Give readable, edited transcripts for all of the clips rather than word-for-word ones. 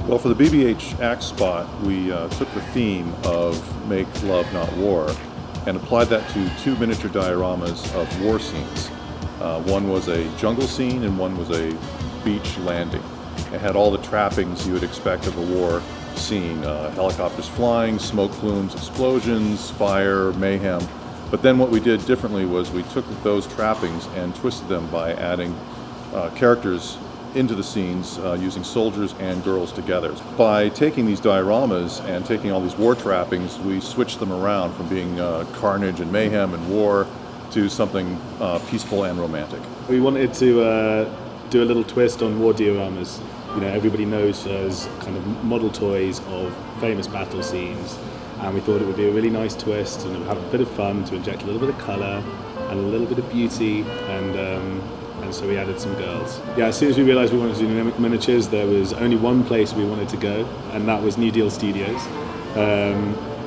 Well, for the BBH Axe spot, we took the theme of Make Love Not War and applied that to two miniature dioramas of war scenes. One was a jungle scene and one was a beach landing. It had all the trappings you would expect of a war scene, helicopters flying, smoke plumes, explosions, fire, mayhem. But then what we did differently was we took those trappings and twisted them by adding characters into the scenes using soldiers and girls together. By taking these dioramas and taking all these war trappings, we switched them around from being carnage and mayhem and war to something peaceful and romantic. We wanted to do a little twist on war dioramas. You know, everybody knows as kind of model toys of famous battle scenes, and we thought it would be a really nice twist and have a bit of fun to inject a little bit of colour and a little bit of beauty, and so we added some girls. Yeah, as soon as we realised we wanted to do miniatures, there was only one place we wanted to go, and that was New Deal Studios,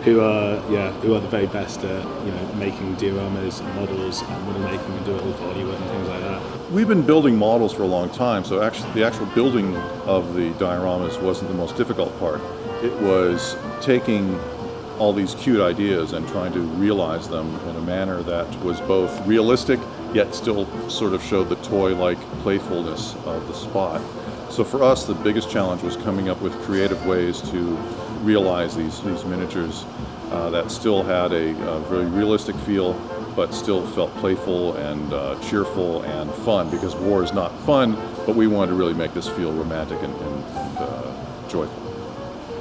who are the very best at making dioramas and models and model making and do all the Hollywood and things like that. We've been building models for a long time, so actually the actual building of the dioramas wasn't the most difficult part. It was taking all these cute ideas and trying to realize them in a manner that was both realistic yet still sort of showed the toy-like playfulness of the spot. So for us, the biggest challenge was coming up with creative ways to realize these miniatures that still had a very realistic feel, but still felt playful and cheerful and fun, because war is not fun, but we wanted to really make this feel romantic and joyful.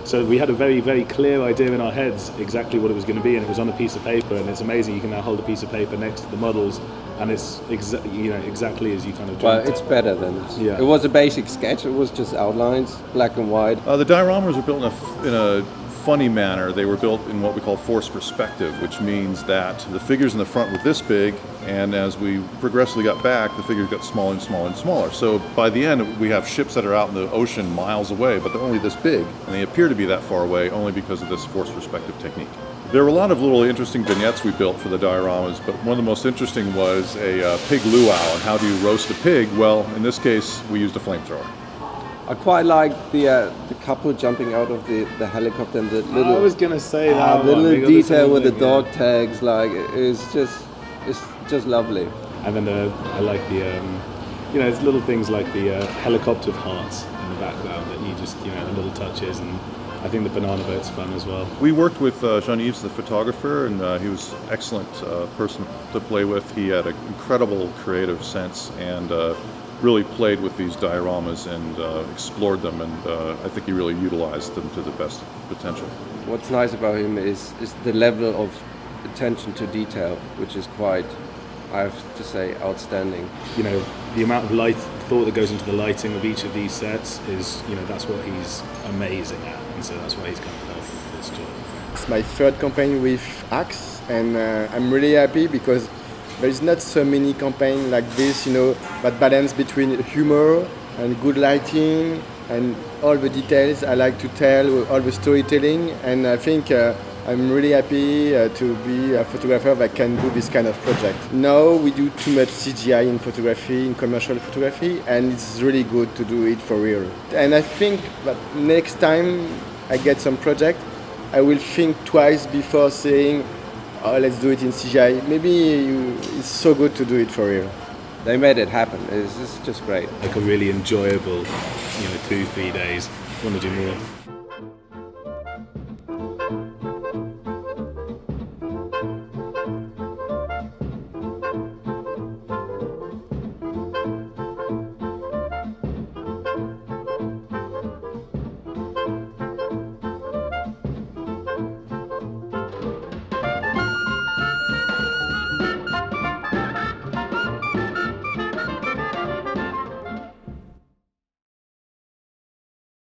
So we had a very, very clear idea in our heads exactly what it was going to be, and it was on a piece of paper, and it's amazing. You can now hold a piece of paper next to the models, and it's exactly as you kind of dreamt. Well, it's better than this. Yeah. It was a basic sketch. It was just outlines, black and white. The dioramas were built in a funny manner. They were built in what we call forced perspective, which means that the figures in the front were this big, and as we progressively got back, the figures got smaller and smaller and smaller. So by the end, we have ships that are out in the ocean miles away, but they're only this big, and they appear to be that far away only because of this forced perspective technique. There were a lot of little interesting vignettes we built for the dioramas, but one of the most interesting was a pig luau, and how do you roast a pig? Well, in this case, we used a flamethrower. I quite like the couple jumping out of the helicopter and the little. I was gonna say that. The little detail with the dog tags, like it's just lovely. And then I like the it's little things like the helicopter of hearts in the background that you just the little touches, and I think the banana boat's fun as well. We worked with Jean-Yves, the photographer, and he was an excellent person to play with. He had an incredible creative sense and really played with these dioramas and explored them, and I think he really utilized them to the best potential. What's nice about him is the level of attention to detail, which is quite, I have to say, outstanding. The amount of thought that goes into the lighting of each of these sets is, that's what he's amazing at, and so that's why he's kind of perfect for this job. It's my third campaign with Axe, and I'm really happy because there's not so many campaigns like this, that balance between humor and good lighting and all the details I like to tell, all the storytelling, and I think I'm really happy to be a photographer that can do this kind of project. Now we do too much CGI in photography, in commercial photography, and it's really good to do it for real. And I think that next time I get some project, I will think twice before saying, oh, let's do it in CGI. Maybe it's so good to do it for real. They made it happen. It's just great. Like a really enjoyable, 2-3 days. Want to do more.